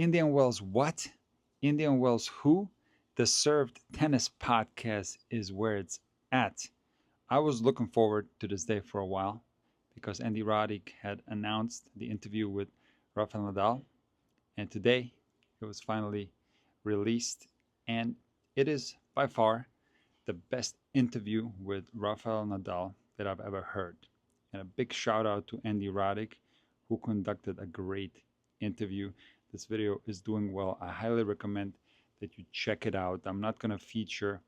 Indian Wells what? Indian Wells who? The Served Tennis podcast is where it's at. I was looking forward to this day for a while because Andy Roddick had announced the interview with Rafael Nadal, and today it was finally released, and it is by far the best interview with Rafael Nadal that I've ever heard. And a big shout out to Andy Roddick, who conducted a great interview. This video is doing well. I highly recommend that you check it out. I'm not going to feature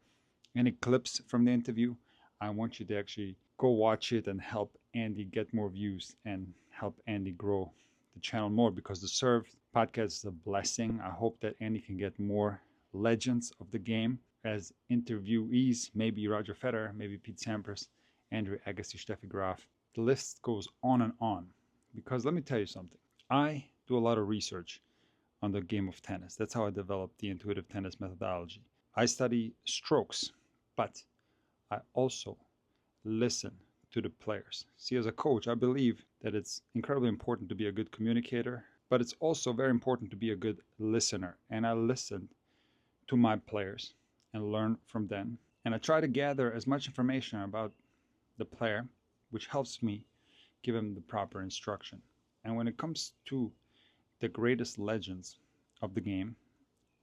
any clips from the interview. I want you to actually go watch it and help Andy get more views and help Andy grow the channel more, because the Serve podcast is a blessing. I hope that Andy can get more legends of the game as interviewees, maybe Roger Federer, maybe Pete Sampras, Andrew Agassi, Steffi Graf. The list goes on, because let me tell you something. I do a lot of research on the game of tennis. That's how I developed the intuitive tennis methodology. I study strokes, but I also listen to the players. See, as a coach, I believe that it's incredibly important to be a good communicator, but it's also very important to be a good listener. And I listen to my players and learn from them. And I try to gather as much information about the player, which helps me give him the proper instruction. And when it comes to the greatest legends of the game,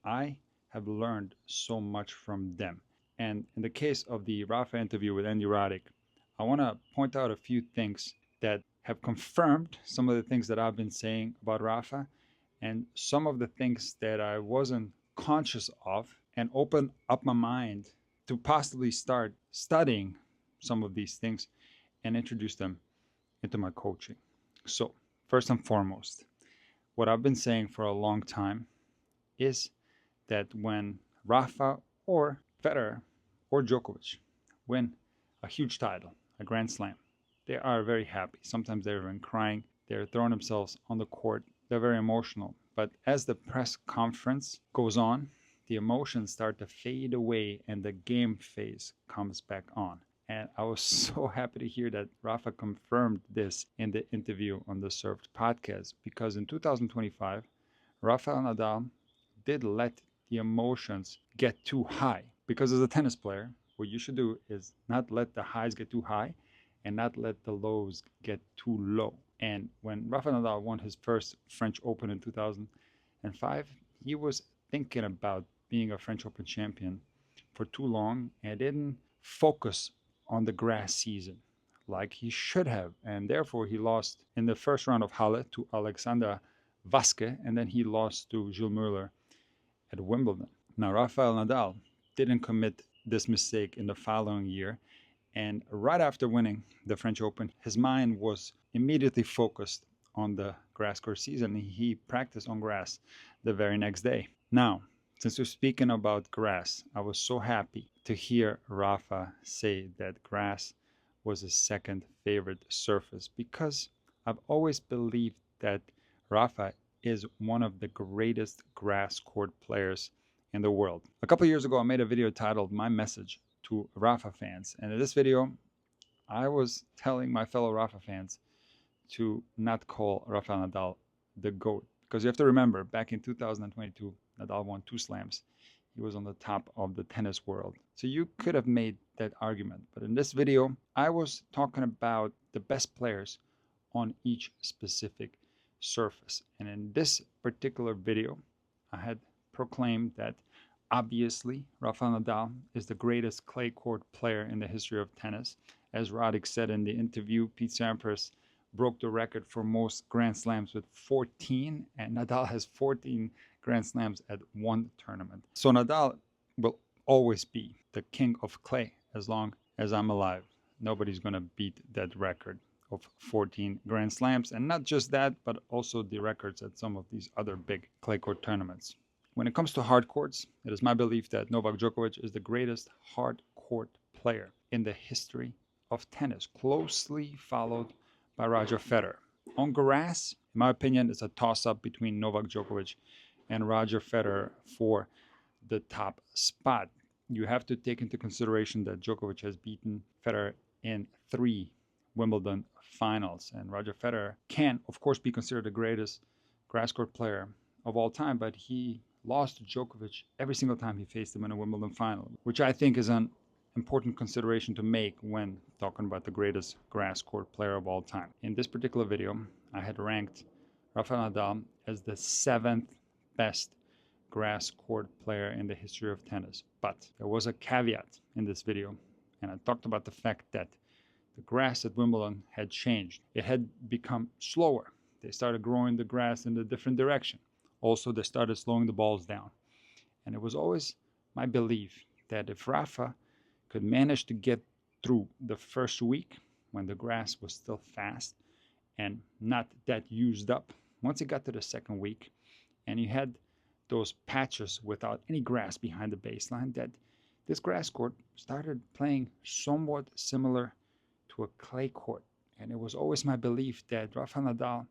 I have learned so much from them. And in the case of the Rafa interview with Andy Roddick, I want to point out a few things that have confirmed some of the things that I've been saying about Rafa, and some of the things that I wasn't conscious of, and open up my mind to possibly start studying some of these things and introduce them into my coaching. So, first and foremost, what I've been saying for a long time is that when Rafa or Federer or Djokovic win a huge title, a Grand Slam, they are very happy. Sometimes they're even crying. They're throwing themselves on the court. They're very emotional. But as the press conference goes on, the emotions start to fade away and the game phase comes back on. And I was so happy to hear that Rafa confirmed this in the interview on the Served podcast, because in 2025, Rafael Nadal did let the emotions get too high. Because as a tennis player, what you should do is not let the highs get too high and not let the lows get too low. And when Rafa Nadal won his first French Open in 2005, he was thinking about being a French Open champion for too long and didn't focus on the grass season like he should have. And therefore, he lost in the first round of Halle to Alexander Vasque, and then he lost to Gilles Muller at Wimbledon. Now, Rafael Nadal didn't commit this mistake in the following year. And right after winning the French Open, his mind was immediately focused on the grass court season. He practiced on grass the very next day. Now, since we're speaking about grass, I was so happy to hear Rafa say that grass was his second favorite surface, because I've always believed that Rafa is one of the greatest grass court players in the world. A couple of years ago, I made a video titled My Message to Rafa fans. And in this video, I was telling my fellow Rafa fans to not call Rafael Nadal the GOAT. Because you have to remember, back in 2022, Nadal won 2 slams. He was on the top of the tennis world. So you could have made that argument. But in this video, I was talking about the best players on each specific surface. And in this particular video, I had proclaimed that obviously Rafael Nadal is the greatest clay court player in the history of tennis. As Roddick said in the interview, Pete Sampras broke the record for most Grand Slams with 14, and Nadal has 14 Grand Slams at one tournament. So Nadal will always be the king of clay as long as I'm alive. Nobody's going to beat that record of 14 Grand Slams. And not just that, but also the records at some of these other big clay court tournaments. When it comes to hard courts, it is my belief that Novak Djokovic is the greatest hard court player in the history of tennis, closely followed by Roger Federer. On grass, in my opinion, it's a toss-up between Novak Djokovic and Roger Federer for the top spot. You have to take into consideration that Djokovic has beaten Federer in 3 Wimbledon finals, and Roger Federer can, of course, be considered the greatest grass court player of all time, but he lost to Djokovic every single time he faced him in a Wimbledon final, which I think is an important consideration to make when talking about the greatest grass court player of all time. In this particular video, I had ranked Rafael Nadal as the 7th best grass court player in the history of tennis. But there was a caveat in this video, and I talked about the fact that the grass at Wimbledon had changed. It had become slower. They started growing the grass in a different direction. Also, they started slowing the balls down. And it was always my belief that if Rafa could manage to get through the first week when the grass was still fast and not that used up, once he got to the second week and you had those patches without any grass behind the baseline, that this grass court started playing somewhat similar to a clay court. And it was always my belief that Rafa Nadal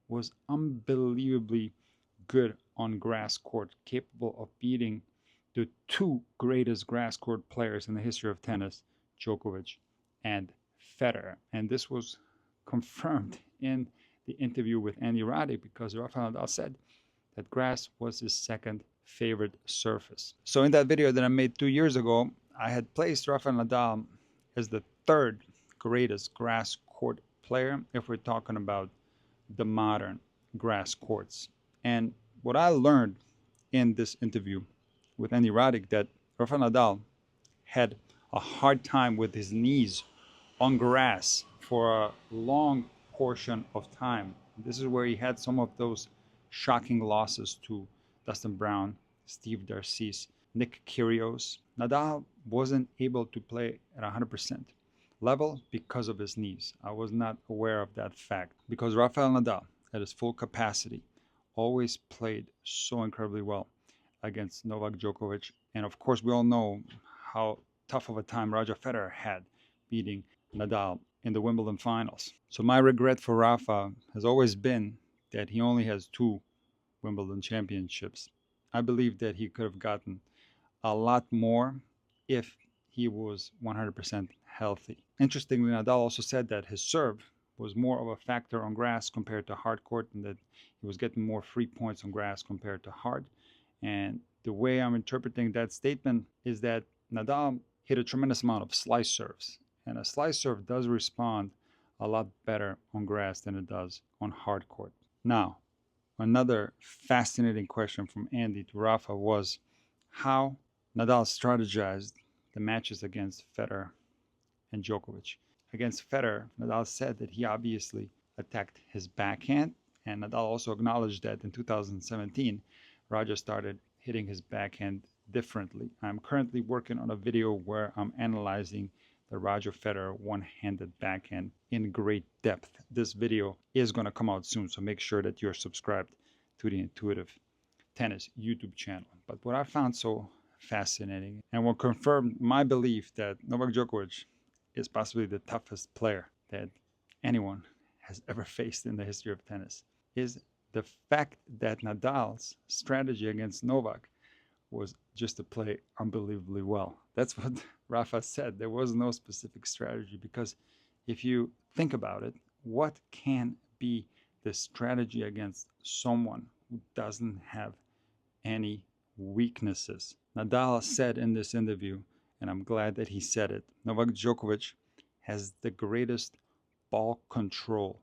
was unbelievably good on grass court, capable of beating the two greatest grass court players in the history of tennis, Djokovic and Federer. And this was confirmed in the interview with Andy Roddick, because Rafa Nadal said that grass was his second favorite surface. So in that video that I made 2 years ago, I had placed Rafa Nadal as the third greatest grass court player if we're talking about the modern grass courts. And what I learned in this interview with Andy Roddick, that Rafa Nadal had a hard time with his knees on grass for a long portion of time. This is where he had some of those shocking losses to Dustin Brown, Steve Darcis, Nick Kyrgios. Nadal wasn't able to play at 100% level because of his knees. I was not aware of that fact, because Rafael Nadal, at his full capacity, always played so incredibly well against Novak Djokovic. And of course, we all know how tough of a time Roger Federer had beating Nadal in the Wimbledon finals. So my regret for Rafa has always been that he only has 2 Wimbledon championships. I believe that he could have gotten a lot more if he was 100% healthy. Interestingly, Nadal also said that his serve was more of a factor on grass compared to hard court, and that he was getting more free points on grass compared to hard. And the way I'm interpreting that statement is that Nadal hit a tremendous amount of slice serves, and a slice serve does respond a lot better on grass than it does on hard court. Now, another fascinating question from Andy to Rafa was how Nadal strategized the matches against Federer and Djokovic. Against Federer, Nadal said that he obviously attacked his backhand, and Nadal also acknowledged that in 2017, Roger started hitting his backhand differently. I'm currently working on a video where I'm analyzing the Roger Federer one-handed backhand in great depth. This video is going to come out soon, so make sure that you're subscribed to the Intuitive Tennis YouTube channel. But what I found so fascinating, and what confirmed my belief that Novak Djokovic is possibly the toughest player that anyone has ever faced in the history of tennis, is the fact that Nadal's strategy against Novak was just to play unbelievably well. That's what Rafa said. There was no specific strategy, because if you think about it, what can be the strategy against someone who doesn't have any weaknesses? Nadal said in this interview, and I'm glad that he said it, Novak Djokovic has the greatest ball control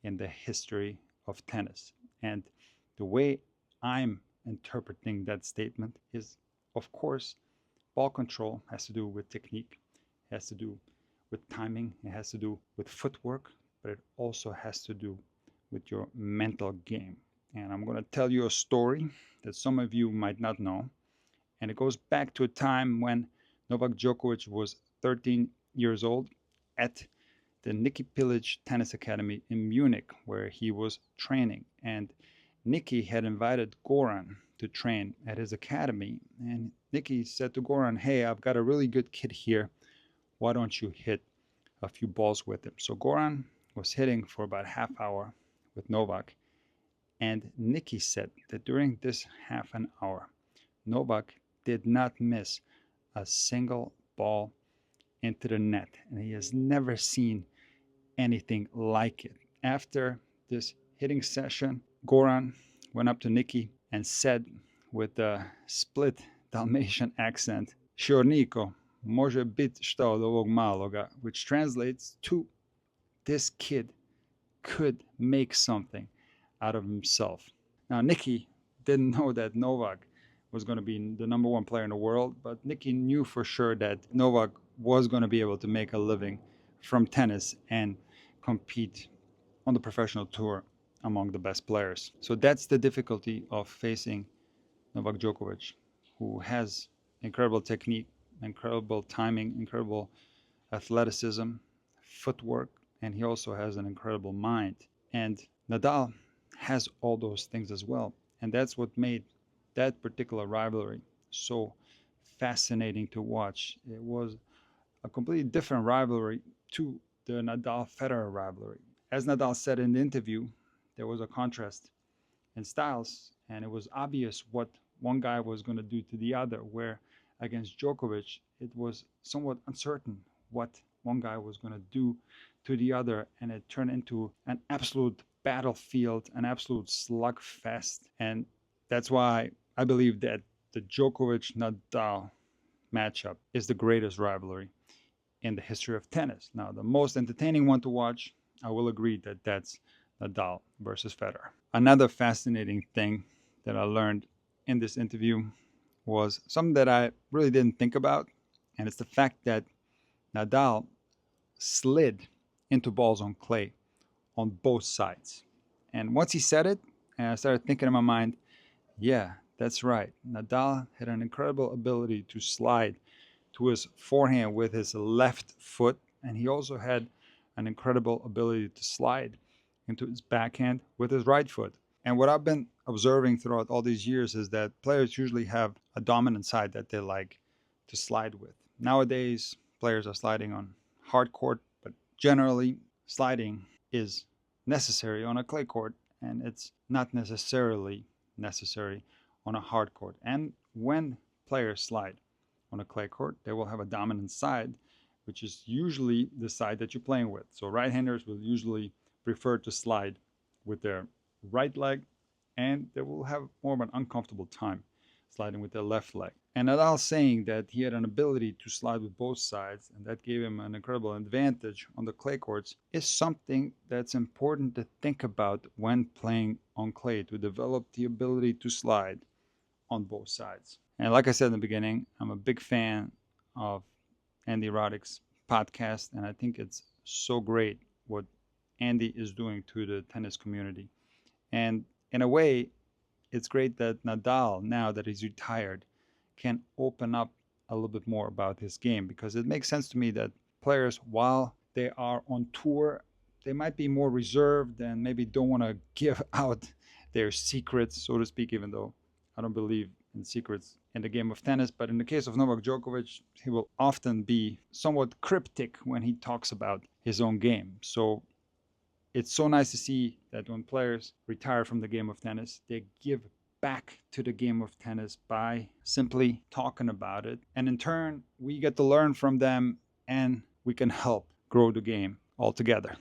in the history of tennis. And the way I'm interpreting that statement is, of course, ball control has to do with technique, has to do with timing, it has to do with footwork, but it also has to do with your mental game. And I'm going to tell you a story that some of you might not know. And it goes back to a time when Novak Djokovic was 13 years old at the Niki Pilic Tennis Academy in Munich, where he was training. And Niki had invited Goran to train at his academy. And Niki said to Goran, "Hey, I've got a really good kid here. Why don't you hit a few balls with him?" So Goran was hitting for about half hour with Novak. And Niki said that during this half an hour, Novak did not miss a single ball into the net. And he has never seen anything like it. After this hitting session, Goran went up to Niki and said with a split Dalmatian accent, Šiorniko, može bit šta od ovog maloga, which translates to, this kid could make something out of himself. Now, Nicky didn't know that Novak was going to be the number one player in the world, but Nicky knew for sure that Novak was going to be able to make a living from tennis and compete on the professional tour among the best players. So that's the difficulty of facing Novak Djokovic, who has incredible technique, incredible timing, incredible athleticism, footwork, and he also has an incredible mind. And Nadal has all those things as well. And that's what made that particular rivalry so fascinating to watch. It was a completely different rivalry to the Nadal Federer rivalry. As Nadal said in the interview, there was a contrast in styles, and it was obvious what one guy was going to do to the other, where against Djokovic, it was somewhat uncertain what one guy was going to do to the other, and it turned into an absolute battlefield, an absolute slugfest. And that's why I believe that the Djokovic Nadal matchup is the greatest rivalry in the history of tennis. Now, the most entertaining one to watch, I will agree that that's Nadal versus Federer. Another fascinating thing that I learned in this interview was something that I really didn't think about, and it's the fact that Nadal slid into balls on clay on both sides. And once he said it, and I started thinking in my mind, yeah, that's right. Nadal had an incredible ability to slide to his forehand with his left foot, and he also had an incredible ability to slide into his backhand with his right foot. And what I've been observing throughout all these years is that players usually have a dominant side that they like to slide with. Nowadays, players are sliding on hard court, but generally, sliding is necessary on a clay court, and it's not necessarily necessary on a hard court. And when players slide on a clay court, they will have a dominant side, which is usually the side that you're playing with. So right-handers will usually prefer to slide with their right leg, and they will have more of an uncomfortable time sliding with their left leg. And Nadal saying that he had an ability to slide with both sides, and that gave him an incredible advantage on the clay courts, is something that's important to think about when playing on clay, to develop the ability to slide on both sides. And like I said in the beginning, I'm a big fan of Andy Roddick's podcast, and I think it's so great what Andy is doing to the tennis community. And in a way, it's great that Nadal, now that he's retired, can open up a little bit more about his game, because it makes sense to me that players, while they are on tour, they might be more reserved and maybe don't want to give out their secrets, so to speak, even though I don't believe in secrets in the game of tennis. But in the case of Novak Djokovic, he will often be somewhat cryptic when he talks about his own game. So it's so nice to see that when players retire from the game of tennis, they give back to the game of tennis by simply talking about it. And in turn, we get to learn from them, and we can help grow the game altogether.